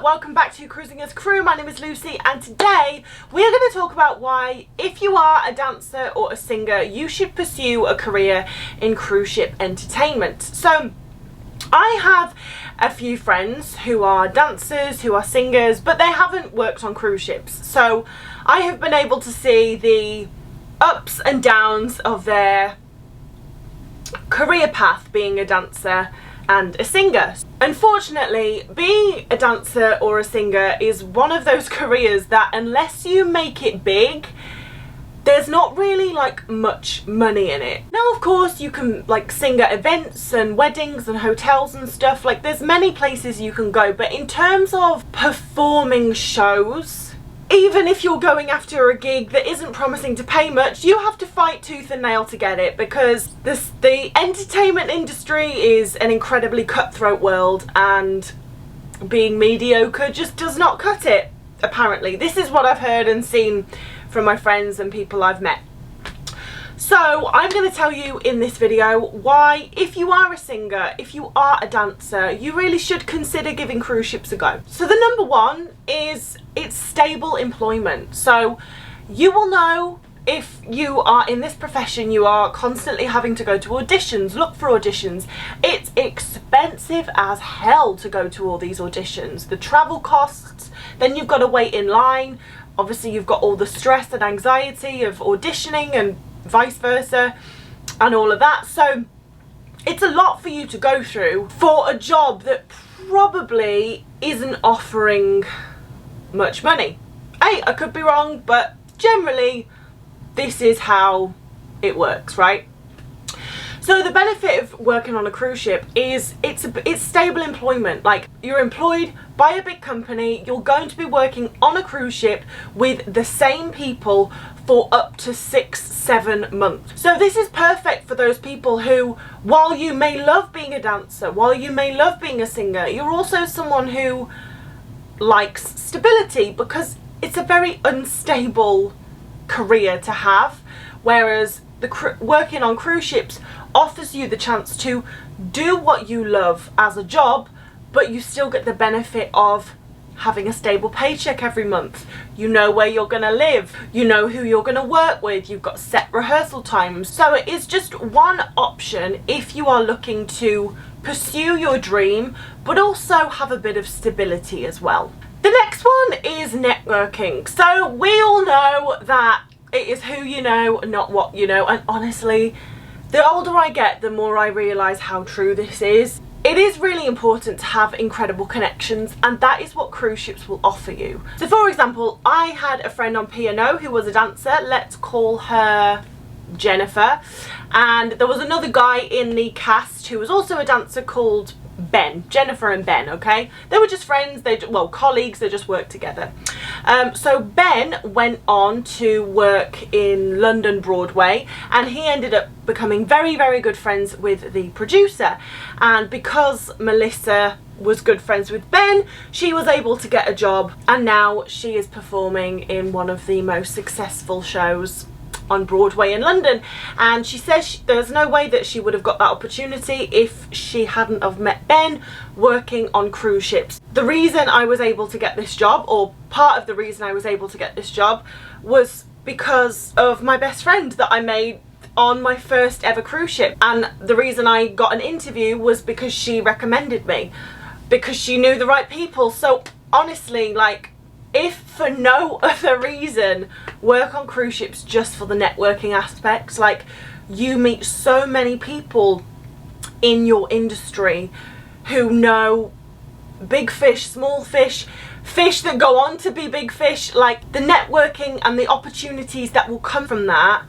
welcome back to Cruising as Crew. My name is Lucy and today we're going to talk about why, if you are a dancer or a singer, you should pursue a career in cruise ship entertainment. So I have a few friends who are dancers, who are singers, but they haven't worked on cruise ships. So I have been able to see the ups and downs of their career path being a dancer and a singer. Unfortunately, being a dancer or a singer is one of those careers that unless you make it big, there's not really like much money in it. Now of course you can like sing at events and weddings and hotels and stuff, like there's many places you can go, but in terms of performing shows, even if you're going after a gig that isn't promising to pay much, you have to fight tooth and nail to get it, because the entertainment industry is an incredibly cutthroat world and being mediocre just does not cut it, apparently. This is what I've heard and seen from my friends and people I've met. So I'm going to tell you in this video why, if you are a singer, if you are a dancer, you really should consider giving cruise ships a go. So the number one is it's stable employment. So you will know if you are in this profession, you are constantly having to go to auditions, look for auditions. It's expensive as hell to go to all these auditions. The travel costs, then you've got to wait in line. Obviously you've got all the stress and anxiety of auditioning and vice versa and all of that. So it's a lot for you to go through for a job that probably isn't offering much money. Hey, I could be wrong, but generally this is how it works, right? So the benefit of working on a cruise ship is it's stable employment. Like, you're employed by a big company, you're going to be working on a cruise ship with the same people for up to 6-7 months. So this is perfect for those people who, while you may love being a dancer, while you may love being a singer, you're also someone who likes stability, because it's a very unstable career to have, whereas working on cruise ships offers you the chance to do what you love as a job, but you still get the benefit of having a stable paycheck every month. You know where you're gonna live, you know who you're gonna work with, you've got set rehearsal times. So it is just one option if you are looking to pursue your dream, but also have a bit of stability as well. The next one is networking. So we all know that it is who you know, not what you know, and honestly, the older I get, the more I realise how true this is. It is really important to have incredible connections, and that is what cruise ships will offer you. So for example, I had a friend on P&O who was a dancer, let's call her Jennifer, and there was another guy in the cast who was also a dancer called Ben. Jennifer and Ben, okay? They were just friends, well, colleagues, they just worked together. So Ben went on to work in London Broadway, and he ended up becoming very, very good friends with the producer. And because Melissa was good friends with Ben, she was able to get a job, and now she is performing in one of the most successful shows on Broadway in London. And she says there's no way that she would have got that opportunity if she hadn't have met Ben working on cruise ships. The reason I was able to get this job, or part of the reason I was able to get this job, was because of my best friend that I made on my first ever cruise ship. And the reason I got an interview was because she recommended me, because she knew the right people. So honestly, like, if for no other reason, work on cruise ships just for the networking aspects. Like, you meet so many people in your industry who know big fish, small fish, fish that go on to be big fish. Like, the networking and the opportunities that will come from that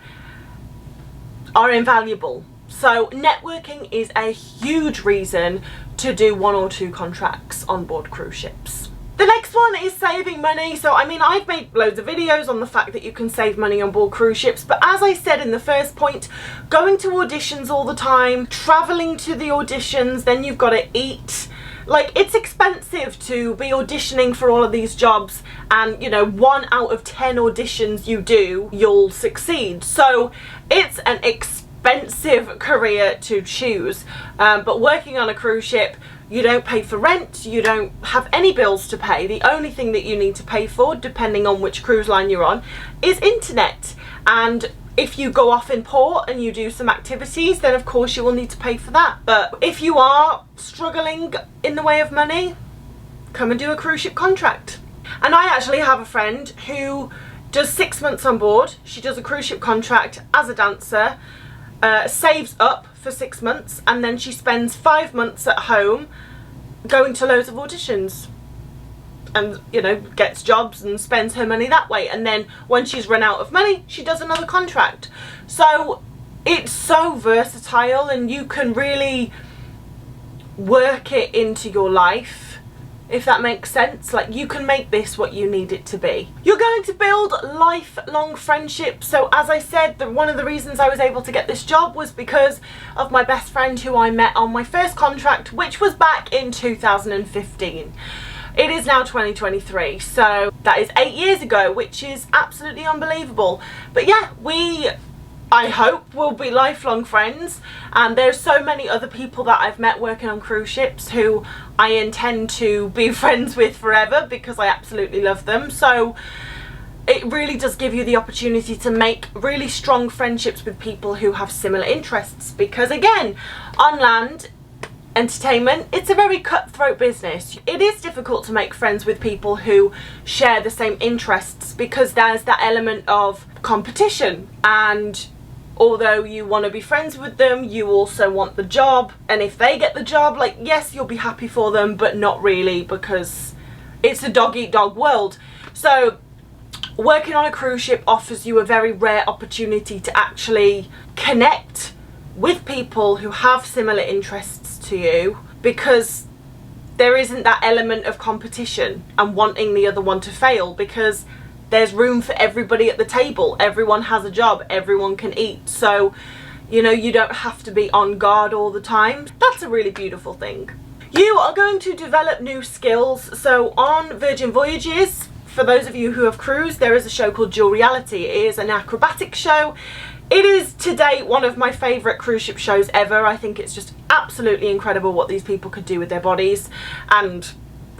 are invaluable. So networking is a huge reason to do 1 or 2 contracts on board cruise ships. The next one is saving money. So I mean, I've made loads of videos on the fact that you can save money on board cruise ships, but as I said in the first point, going to auditions all the time, traveling to the auditions, then you've got to eat. Like, it's expensive to be auditioning for all of these jobs, and you know, 1 out of 10 auditions you do, you'll succeed. So it's an expensive career to choose, but working on a cruise ship, You don't pay for rent, you don't have any bills to pay. The only thing that you need to pay for, depending on which cruise line you're on, is internet. And if you go off in port and you do some activities, then of course you will need to pay for that. But if you are struggling in the way of money, come and do a cruise ship contract. And I actually have a friend who does 6 months on board. She does a cruise ship contract as a dancer, saves up for 6 months, and then she spends 5 months at home going to loads of auditions and, you know, gets jobs and spends her money that way. And then when she's run out of money, she does another contract. So it's so versatile, and you can really work it into your life, if that makes sense. Like, you can make this what you need it to be. You're going to build lifelong friendships. So as I said, one of the reasons I was able to get this job was because of my best friend who I met on my first contract, which was back in 2015. It is now 2023, so that is 8 years ago, which is absolutely unbelievable. But yeah, I hope we'll be lifelong friends, and there's so many other people that I've met working on cruise ships who I intend to be friends with forever because I absolutely love them. So it really does give you the opportunity to make really strong friendships with people who have similar interests, because again, on land entertainment, it's a very cutthroat business. It is difficult to make friends with people who share the same interests because there's that element of competition, and although you want to be friends with them, you also want the job. And if they get the job, like, yes, you'll be happy for them, but not really, because it's a dog eat dog world. So working on a cruise ship offers you a very rare opportunity to actually connect with people who have similar interests to you, because there isn't that element of competition and wanting the other one to fail, because there's room for everybody at the table. Everyone has a job, everyone can eat. So, you know, you don't have to be on guard all the time. That's a really beautiful thing. You are going to develop new skills. So on Virgin Voyages, for those of you who have cruised, there is a show called Dual Reality. It is an acrobatic show. It is to date one of my favourite cruise ship shows ever. I think it's just absolutely incredible what these people could do with their bodies and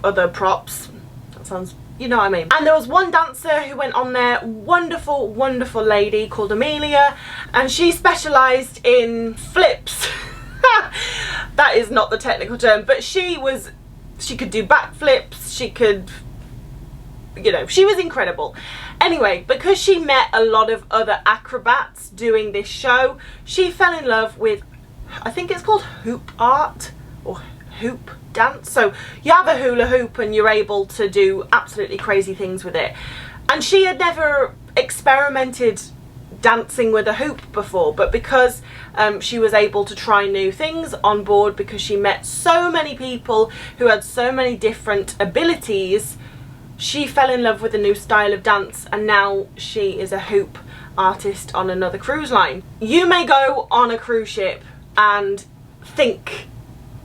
other props. That sounds, you know what I mean. And there was one dancer who went on there, wonderful, wonderful lady called Amelia, and she specialised in flips. That is not the technical term, but she could do backflips, she could, you know, she was incredible. Anyway, because she met a lot of other acrobats doing this show, she fell in love with, I think it's called hoop art or hoop dance. So you have a hula hoop and you're able to do absolutely crazy things with it. And she had never experimented dancing with a hoop before, but because she was able to try new things on board, because she met so many people who had so many different abilities, she fell in love with a new style of dance, and now she is a hoop artist on another cruise line. You may go on a cruise ship and think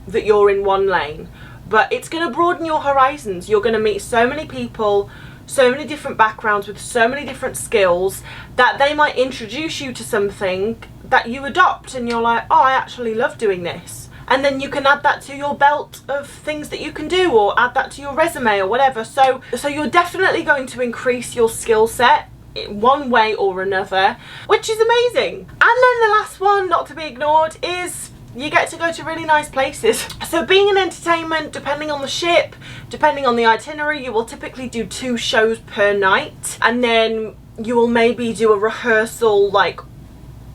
that you're in one lane, but it's going to broaden your horizons. You're going to meet so many people, so many different backgrounds with so many different skills, that they might introduce you to something that you adopt and you're like, oh, I actually love doing this. And then you can add that to your belt of things that you can do, or add that to your resume or whatever. So you're definitely going to increase your skill set in one way or another, which is amazing. And then the last one, not to be ignored, is you get to go to really nice places. So being in entertainment, depending on the ship, depending on the itinerary, you will typically do 2 shows per night, and then you will maybe do a rehearsal like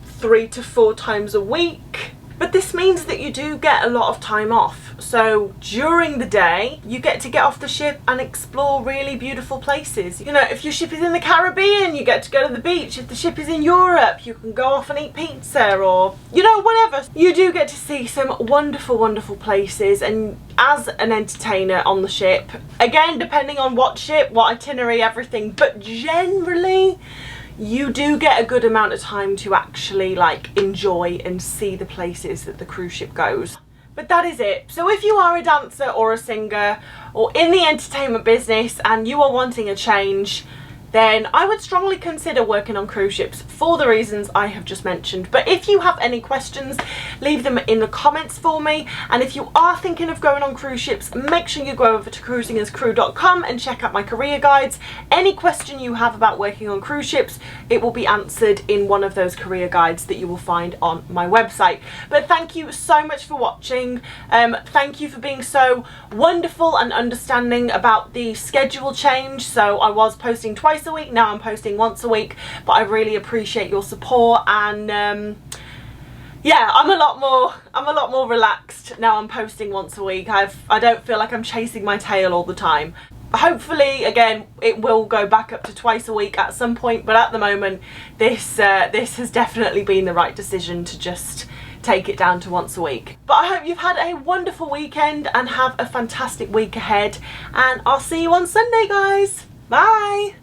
3 to 4 times a week. But this means that you do get a lot of time off. So during the day, you get to get off the ship and explore really beautiful places. You know, if your ship is in the Caribbean, you get to go to the beach. If the ship is in Europe, you can go off and eat pizza, or, you know, whatever. You do get to see some wonderful, wonderful places. And as an entertainer on the ship, again, depending on what ship, what itinerary, everything, but generally, you do get a good amount of time to actually like enjoy and see the places that the cruise ship goes. But that is it. So if you are a dancer or a singer or in the entertainment business and you are wanting a change, then I would strongly consider working on cruise ships for the reasons I have just mentioned. But if you have any questions, leave them in the comments for me. And if you are thinking of going on cruise ships, make sure you go over to cruisingascrew.com and check out my career guides. Any question you have about working on cruise ships, it will be answered in one of those career guides that you will find on my website. But thank you so much for watching. Thank you for being so wonderful and understanding about the schedule change. So I was posting twice a week, now I'm posting once a week, but I really appreciate your support. And yeah, I'm a lot more relaxed now. I'm posting once a week. I don't feel like I'm chasing my tail all the time. Hopefully, again, it will go back up to twice a week at some point, but at the moment this has definitely been the right decision to just take it down to once a week. But I hope you've had a wonderful weekend and have a fantastic week ahead, and I'll see you on Sunday, guys. Bye.